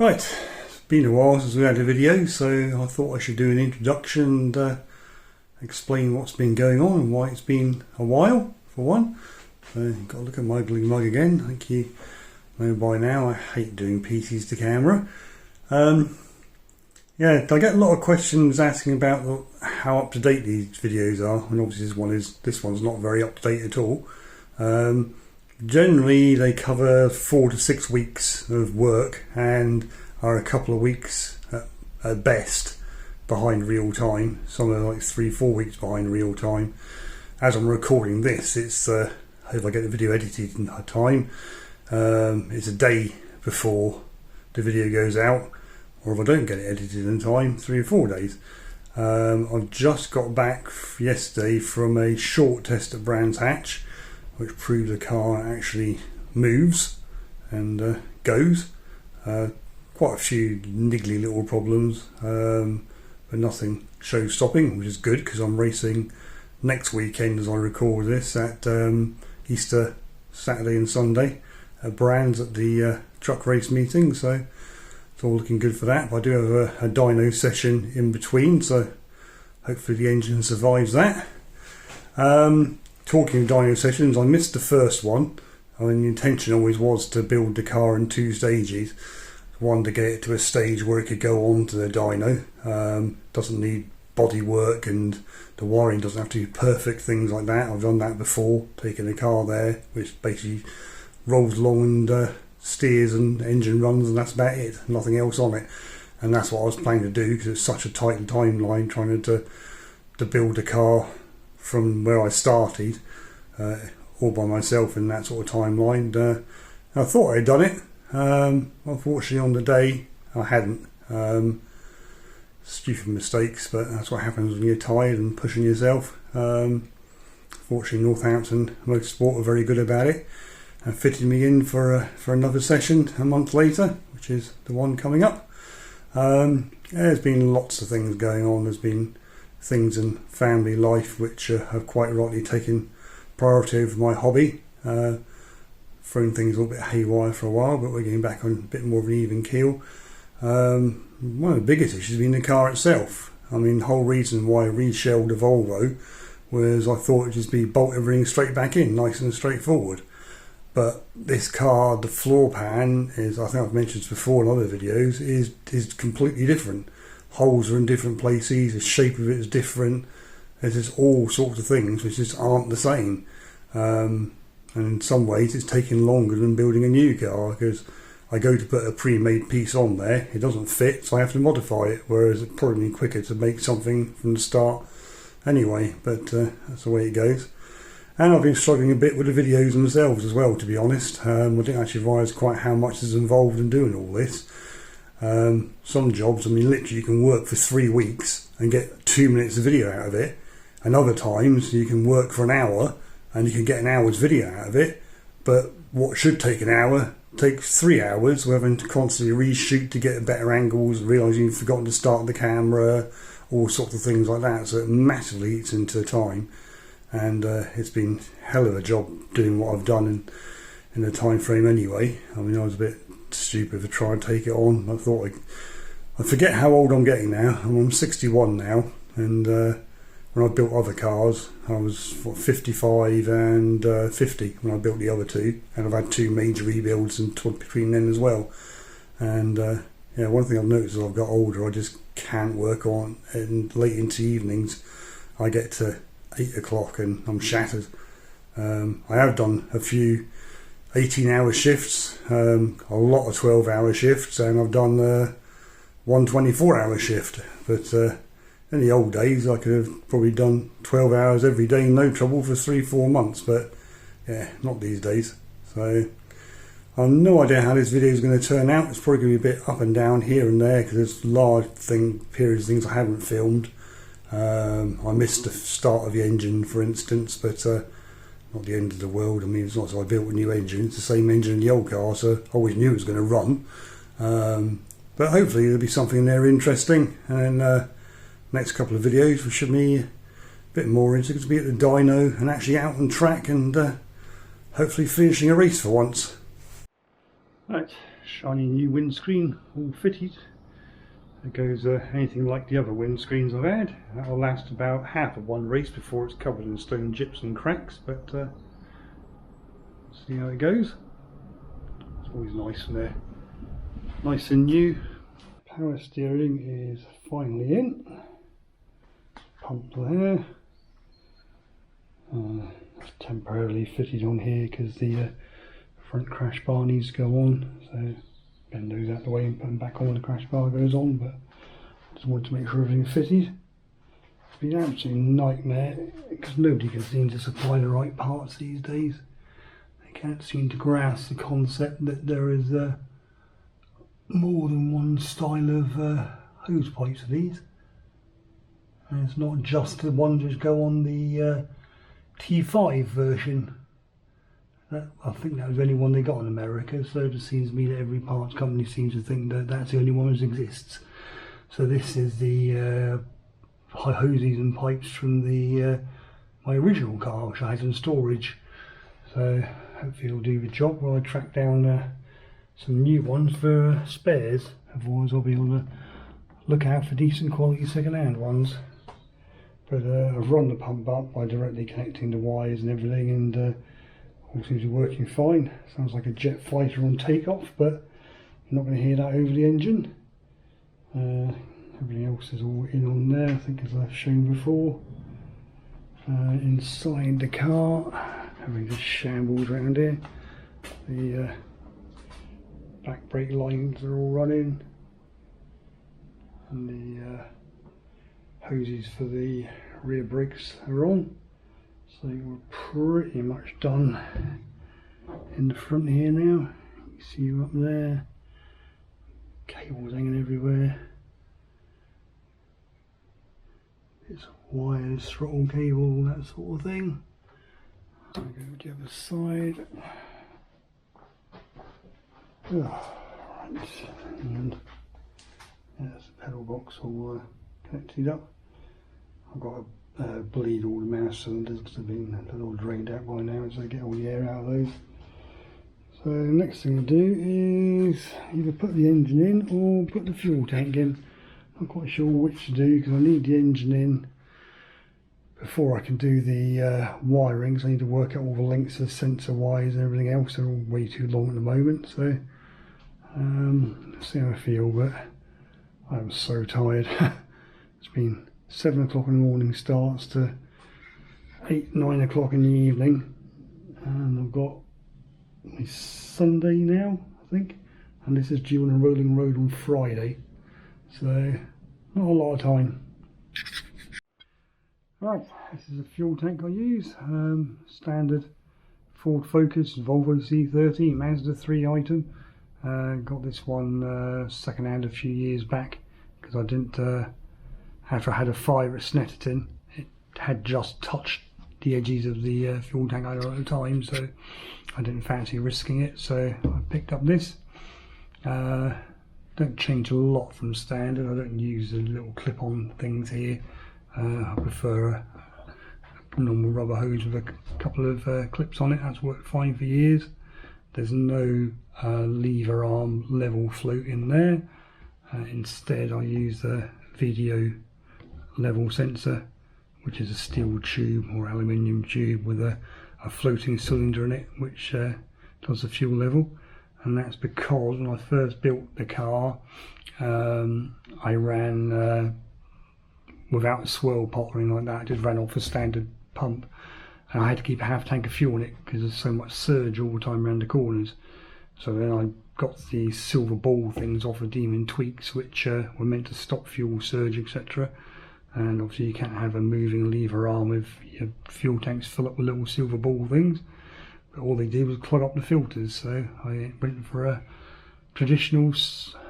Right, it's been a while since we had a video, so I thought I should do an introduction and explain what's been going on and why it's been a while, for one. So you've got to look at my ugly mug again. I think you know by now I hate doing pieces to camera. Yeah, I get a lot of questions asking about how up to date these videos are, and obviously this one's not very up to date at all. Generally they cover 4 to 6 weeks of work and are a couple of weeks at best behind real time. Some are like 3-4 weeks behind real time. As I'm recording this, it's I hope I get the video edited in time. It's a day before the video goes out, or if I don't get it edited in time, 3 or 4 days. I've just got back yesterday from a short test at Brands Hatch, which proved the car actually moves and goes. Quite a few niggly little problems, but nothing show-stopping, which is good because I'm racing next weekend as I record this at Easter Saturday and Sunday at Brands at the truck race meeting, so it's all looking good for that. But I do have a dyno session in between, so hopefully the engine survives that. Talking of dyno sessions, I missed the first one. I mean, the intention always was to build the car in 2 stages. One, to get it to a stage where it could go on to the dyno. Doesn't need body work and the wiring doesn't have to be perfect, things like that. I've done that before, taking a car there which basically rolls along and steers and engine runs, and that's about it, nothing else on it. And that's what I was planning to do because it's such a tight timeline trying to build a car from where I started all by myself in that sort of timeline. I thought I'd done it. Unfortunately on the day I hadn't. Stupid mistakes, but that's what happens when you're tired and pushing yourself. Fortunately Northampton Motorsport are very good about it and fitted me in for another session a month later, which is the one coming up. There's been lots of things going on. There's been things in family life which have quite rightly taken priority over my hobby. Thrown things a little bit haywire for a while, but we're getting back on a bit more of an even keel. One of the biggest issues has been the car itself. I mean, the whole reason why I reshelled the Volvo was I thought it'd just be bolt everything straight back in, nice and straightforward. But this car, the floor pan is, I think I've mentioned this before in other videos, is completely different. Holes are in different places, the shape of it is different. There's just all sorts of things which just aren't the same. And in some ways it's taking longer than building a new car, because I go to put a pre-made piece on there, it doesn't fit, so I have to modify it, whereas it's probably quicker to make something from the start anyway. But that's the way it goes. And I've been struggling a bit with the videos themselves as well, to be honest. I didn't actually realise quite how much is involved in doing all this. Some jobs, I mean, literally you can work for 3 weeks and get 2 minutes of video out of it, and other times you can work for an hour and you can get an hour's video out of it, but what should take an hour takes 3 hours. We're having to constantly reshoot to get better angles, realising you've forgotten to start the camera, all sorts of things like that, so it massively eats into time. And it's been a hell of a job doing what I've done in the time frame anyway. I mean, I was a bit stupid to try and take it on. I thought I forget how old I'm getting now. I'm 61 now, and when I built other cars I was 55 and 50 when I built the other two, and I've had 2 major rebuilds in between then as well. And yeah, one thing I've noticed as I've got older, I just can't work on, and late into evenings I get to 8 o'clock and I'm shattered. I have done a few 18-hour shifts, a lot of 12-hour shifts, and I've done one 24-hour shift, but in the old days I could have probably done 12 hours every day, no trouble, for 3-4 months, but yeah, not these days. So I've no idea how this video is going to turn out. It's probably going to be a bit up and down here and there because there's large periods of things I haven't filmed. I missed the start of the engine, for instance, but not the end of the world. I mean, it's not as I built a new engine, it's the same engine in the old car, so I always knew it was going to run. But hopefully there'll be something in there interesting, and next couple of videos we should be a bit more into it, to be at the dyno and actually out on track and hopefully finishing a race for once. Right, shiny new windscreen all fitted. It goes anything like the other windscreens I've had. That'll last about half of one race before it's covered in stone chips and cracks, but see how it goes. It's always nice when they're nice and new. Power steering is finally in. Pump there. It's temporarily fitted on here because the front crash bar needs to go on, so bend those out the way and put them back on when the crash bar goes on, but just wanted to make sure everything's fitted. It's been an absolute nightmare because nobody can seem to supply the right parts these days. They can't seem to grasp the concept that there is more than one style of hose pipes for these. And it's not just the ones which go on the T5 version. I think that was the only one they got in America, so it just seems to me that every parts company seems to think that that's the only one that exists. So this is the hoses and pipes from the my original car, which I had in storage. So hopefully it'll do the job while I track down some new ones for spares. Otherwise I'll be able to look out for decent quality second-hand ones. But I've run the pump up by directly connecting the wires and everything, and all seems to be working fine. Sounds like a jet fighter on takeoff, but you're not going to hear that over the engine. Everything else is all in on there, I think, as I've shown before. Inside the car, everything's just shambles around here. The back brake lines are all running, and the hoses for the rear brakes are on. So we're pretty much done in the front here now. You see you up there, cables hanging everywhere. It's wires, throttle cable, that sort of thing. I'll go to the other side. Right, and there's the pedal box all connected up. I've got to bleed all the mouse cylinders because they've been a little drained out by now, so I get all the air out of those. So the next thing to do is either put the engine in or put the fuel tank in. I'm not quite sure which to do because I need the engine in before I can do the wiring, so I need to work out all the lengths of sensor wires and everything else. They're all way too long at the moment, so let's see how I feel, but I'm so tired. It's been 7 o'clock in the morning starts to 8, 9 o'clock in the evening, and I've got Sunday now, I think, and this is due on a rolling road on Friday, so not a lot of time. Right, this is a fuel tank I use, standard Ford Focus, Volvo C30, Mazda 3 item. Got this one second hand a few years back because I didn't, after I had a fire at Snetterton, it had just touched the edges of the fuel tank I had at the time, so I didn't fancy risking it, so I picked up this. Don't change a lot from standard. I don't use the little clip-on things here. I prefer a normal rubber hose with a couple of clips on it. That's worked fine for years. There's no lever arm level float in there. Instead I use the video level sensor, which is a steel tube or aluminium tube with a floating cylinder in it which does the fuel level. And that's because when I first built the car, I ran without a swirl pot or anything like that. I just ran off a standard pump, and I had to keep a half tank of fuel in it because there's so much surge all the time around the corners. So then I got the silver ball things off of Demon Tweaks, which were meant to stop fuel surge, etc. And obviously you can't have a moving lever arm if your fuel tanks fill up with little silver ball things. But all they did was clog up the filters, so I went for a traditional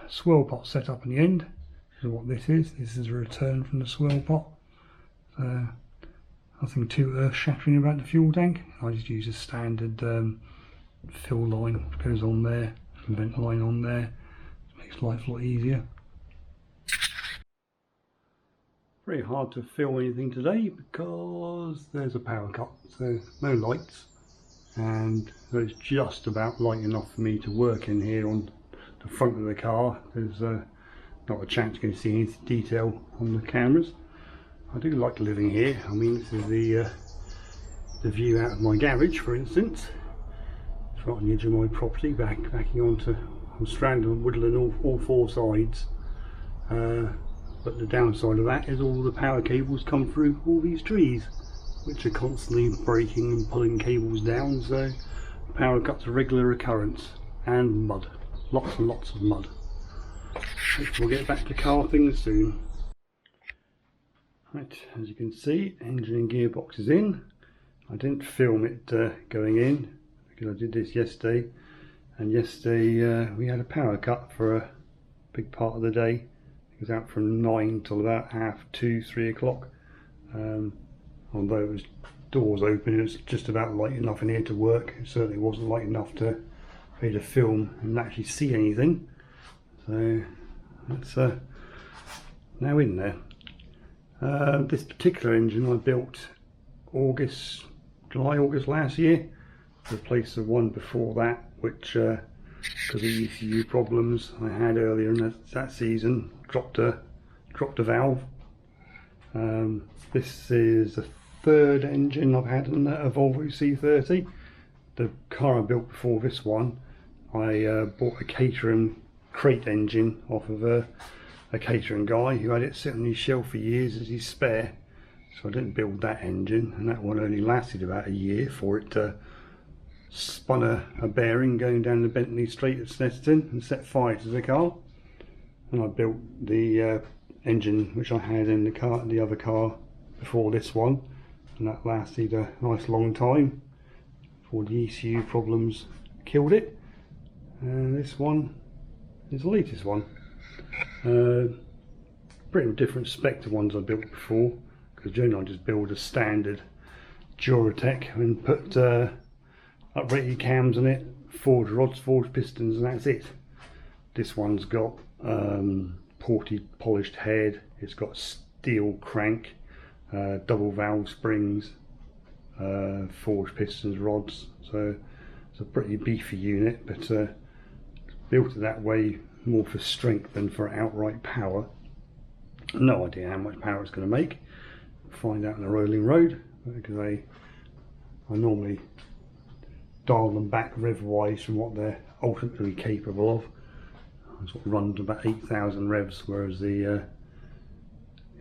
swirl pot setup in the end. This is what this is. This is a return from the swirl pot. So nothing too earth-shattering about the fuel tank. I just use a standard fill line which goes on there, and vent line on there. It makes life a lot easier. Very hard to film anything today because there's a power cut, so no lights, and it's just about light enough for me to work in here on the front of the car. There's not a chance you're going to see any detail on the cameras. I do like living here. I mean, this is the view out of my garage, for instance. It's right on the edge of my property, backing onto, I'm stranded on woodland all four sides. But the downside of that is all the power cables come through all these trees, which are constantly breaking and pulling cables down, so power cuts are a regular occurrence. And mud. Lots and lots of mud. Hopefully we'll get back to car things soon. Right, as you can see, engine and gearbox is in. I didn't film it going in because I did this yesterday, and yesterday we had a power cut for a big part of the day. It was out from 9 till about 2:30, 3 o'clock. Although it was doors open, it was just about light enough in here to work. It certainly wasn't light enough for me to film and actually see anything. So that's now in there. This particular engine I built July, August last year, replaced the one before that, which because of the ECU problems I had earlier in that season, dropped a valve. This is the third engine I've had in a Volvo C30. The car I built before this one, I bought a Caterham crate engine off of a Caterham guy who had it sitting on his shelf for years as his spare. So I didn't build that engine, and that one only lasted about a year before it spun a bearing going down the Bentley Straight at Snetterton and set fire to the car. And I built the engine which I had in the other car before this one, and that lasted a nice long time before the ECU problems killed it. And this one is the latest one. Pretty different spec to ones I built before, because generally I just build a standard Duratec and put uprated cams on it, forged rods, forged pistons, and that's it. This one's got polished head, it's got steel crank, double valve springs, forged pistons, rods, so it's a pretty beefy unit, but built it that way more for strength than for outright power. No idea how much power it's going to make. Find out on the rolling road, because I normally dial them back rev wise from what they're ultimately capable of. I sort of run to about 8,000 revs, whereas the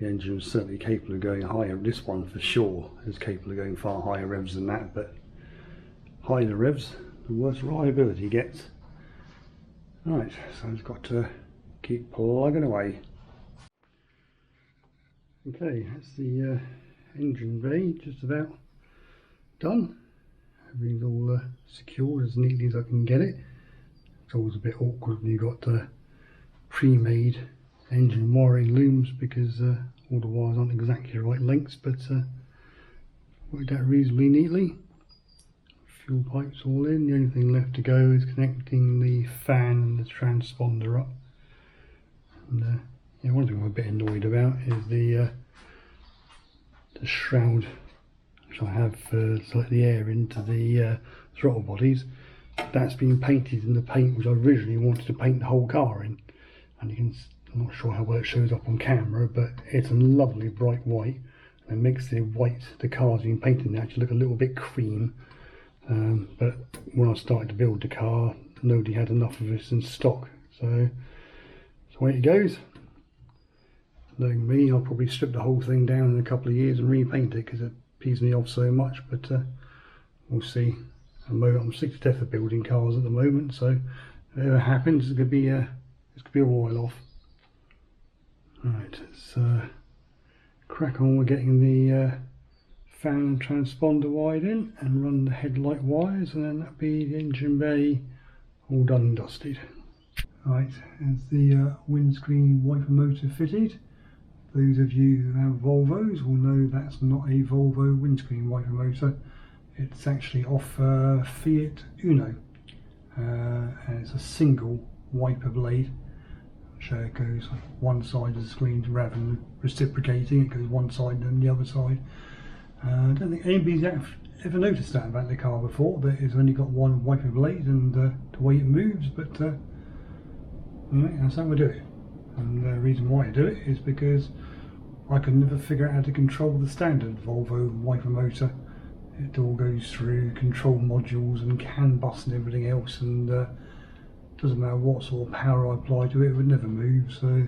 engine was certainly capable of going higher. This one for sure is capable of going far higher revs than that, but higher the revs, the worse reliability gets. Right, so I've got to keep plugging away. Okay, that's the engine bay just about done. Everything's all secured as neatly as I can get it. It's always a bit awkward when you've got pre-made engine wiring looms, because all the wires aren't exactly the right lengths, but worked out reasonably neatly. Fuel pipes all in. The only thing left to go is connecting the fan and the transponder up. And yeah, one thing I'm a bit annoyed about is the shroud which I have to let the air into the throttle bodies. That's been painted in the paint which I originally wanted to paint the whole car in, and you can, I'm not sure how well it shows up on camera, but it's a lovely bright white, and it makes the white the car's been painted in actually look a little bit cream. But when I started to build the car, nobody had enough of this in stock, so that's the way it goes. Knowing me, I'll probably strip the whole thing down in a couple of years and repaint it, because it pees me off so much, but we'll see. At the moment, I'm sick to death of building cars at the moment, so if it ever happens, it's going to be a while off. Right, let's crack on with getting the fan and transponder wired in and run the headlight wires, and then that'll be the engine bay all done and dusted. Right, as the windscreen wiper motor fitted. Those of you who have Volvos will know that's not a Volvo windscreen wiper motor. It's actually off Fiat Uno, and it's a single wiper blade, which goes on one side of the screen rather than reciprocating. It goes one side and then the other side. I don't think anybody's ever noticed that about the car before, that it's only got one wiper blade and the way it moves, but Right, that's how I do it. And the reason why I do it is because I can never figure out how to control the standard Volvo wiper motor. It all goes through control modules and CAN bus and everything else, and doesn't matter what sort of power I apply to it, it would never move. So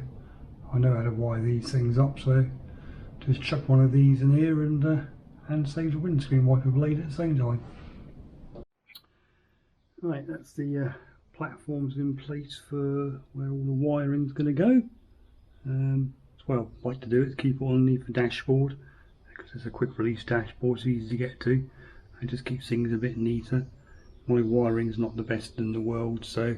I know how to wire these things up, so just chuck one of these in here and save the windscreen wiper blade at the same time. Right, that's the platforms in place for where all the wiring's going to go. Well, I like to do it is keep it underneath the dashboard, because it's a quick release dashboard, it's easy to get to, and just keeps things a bit neater. My wiring's not the best in the world, so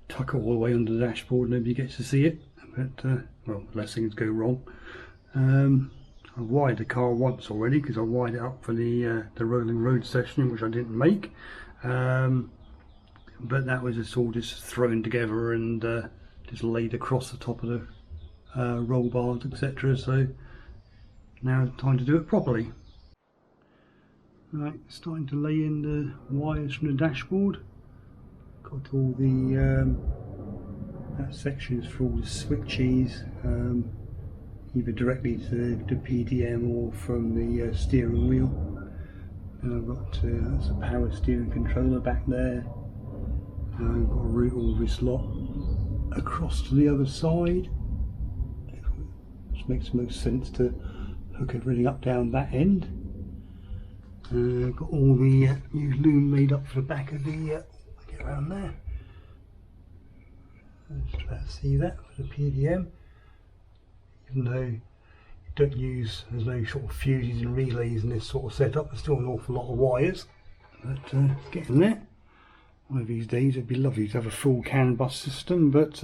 tuck it all the way under the dashboard, nobody gets to see it, but well, unless things go wrong. I wired the car once already, because I wired it up for the rolling road session, which I didn't make, but that was just all just thrown together and just laid across the top of the roll bars, etc. So now it's time to do it properly. Right, starting to lay in the wires from the dashboard. Got all the that section is for all the switches, either directly to the PDM or from the steering wheel. And I've got that's a power steering controller back there. I've got to route all this lot across to the other side, which makes the most sense to hook everything up down that end. Got all the new loom made up for the back of the get around there. Just about to see that for the PDM. Even though you don't use, there's no sort of fuses and relays in this sort of setup, there's still an awful lot of wires, but it's getting there. One of these days it'd be lovely to have a full CAN bus system, but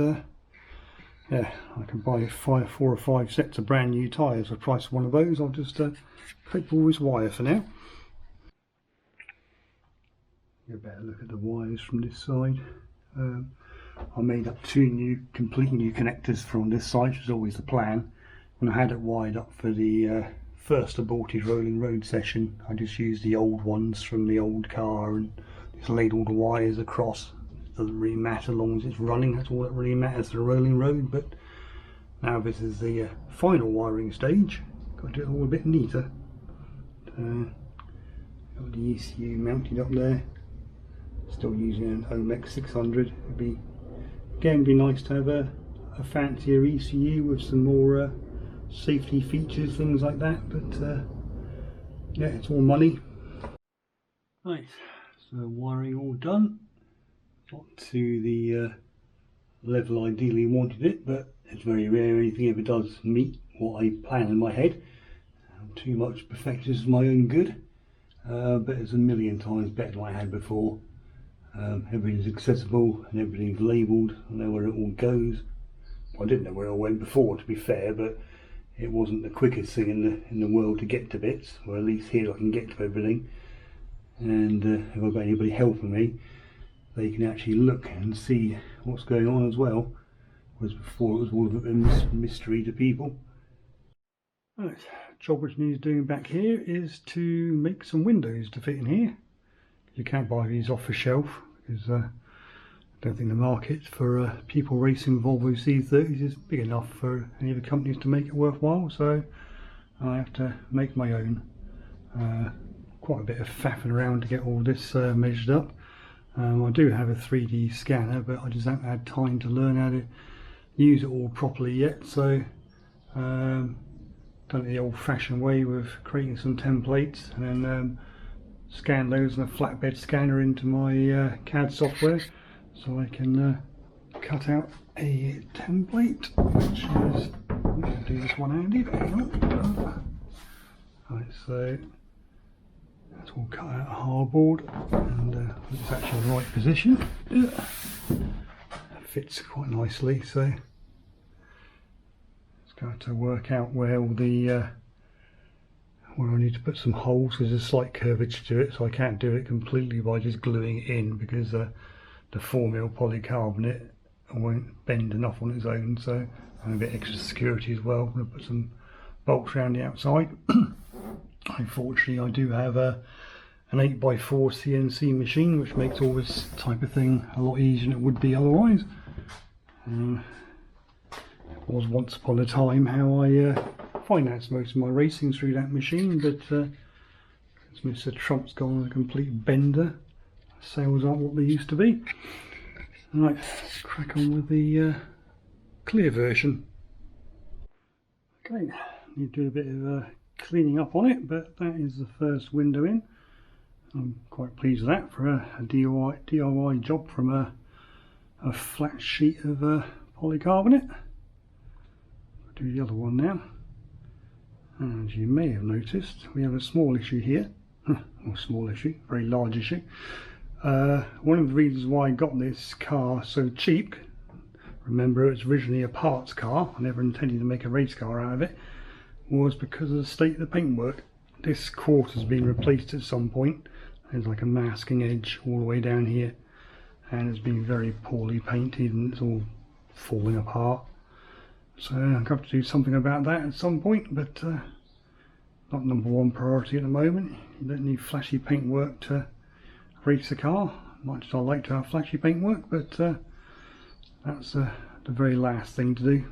yeah, I can buy 4 or 5 sets of brand new tyres for the price of one of those. I'll just clip all this wire for now. Get a better look at the wires from this side. I made up 2 completely new connectors from this side, which was always the plan. When I had it wired up for the first aborted rolling road session, I just used the old ones from the old car and just laid all the wires across. It doesn't really matter as long as it's running, that's all that really matters for the rolling road. But now this is the final wiring stage, got to do it all a bit neater. Got the ECU mounted up there, still using an Omex 600. It'd be nice to have a fancier ECU with some more safety features, things like that, but yeah, it's all money. Right, so wiring all done. Got to the level I ideally wanted it, but it's very rare anything ever does meet what I plan in my head. I'm too much perfectionist for my own good, but it's a million times better than I had before. Everything's accessible and everything's labelled. I know where it all goes. I didn't know where it all went before, to be fair, but it wasn't the quickest thing in the world to get to bits. Or at least here I can get to everything. And if I've got anybody helping me, they can actually look and see what's going on as well. Whereas before it was all a mystery to people. Right, job which needs doing back here is to make some windows to fit in here. You can't buy these off the shelf because I don't think the market for people racing Volvo C30s is big enough for any of the companies to make it worthwhile, so I have to make my own. Quite a bit of faffing around to get all this measured up. I do have a 3D scanner, but I just haven't had time to learn how to use it all properly yet, so done it the old-fashioned way with creating some templates and then scan those in a flatbed scanner into my CAD software, so I can cut out a template, which is, we can do this one-handed. Right, so that's all cut out of hardboard, and it's actually in the right position. It fits quite nicely, so it's got to work out where all the where I need to put some holes, because there's a slight curvature to it, so I can't do it completely by just gluing it in, because the 4mm polycarbonate won't bend enough on its own. So and a bit extra security as well. I'm going to put some bolts around the outside. Unfortunately, I do have an 8x4 CNC machine, which makes all this type of thing a lot easier than it would be otherwise. Was once upon a time how I financed most of my racing through that machine, but as Mr. Trump's gone on a complete bender, sales aren't what they used to be. Right, let's crack on with the clear version. Okay, need to do a bit of cleaning up on it, but that is the first window in. I'm quite pleased with that for a DIY job from a flat sheet of polycarbonate. I'll do the other one now. As you may have noticed, we have a small issue here. Or small issue, very large issue. One of the reasons why I got this car so cheap, remember it was originally a parts car, I never intended to make a race car out of it, was because of the state of the paintwork. This quarter has been replaced at some point. There's like a masking edge all the way down here, and it's been very poorly painted and it's all falling apart. So I've got to do something about that at some point, but not number one priority at the moment. You don't need flashy paintwork to race a car, much as I like to have flashy paintwork, but that's the very last thing to do.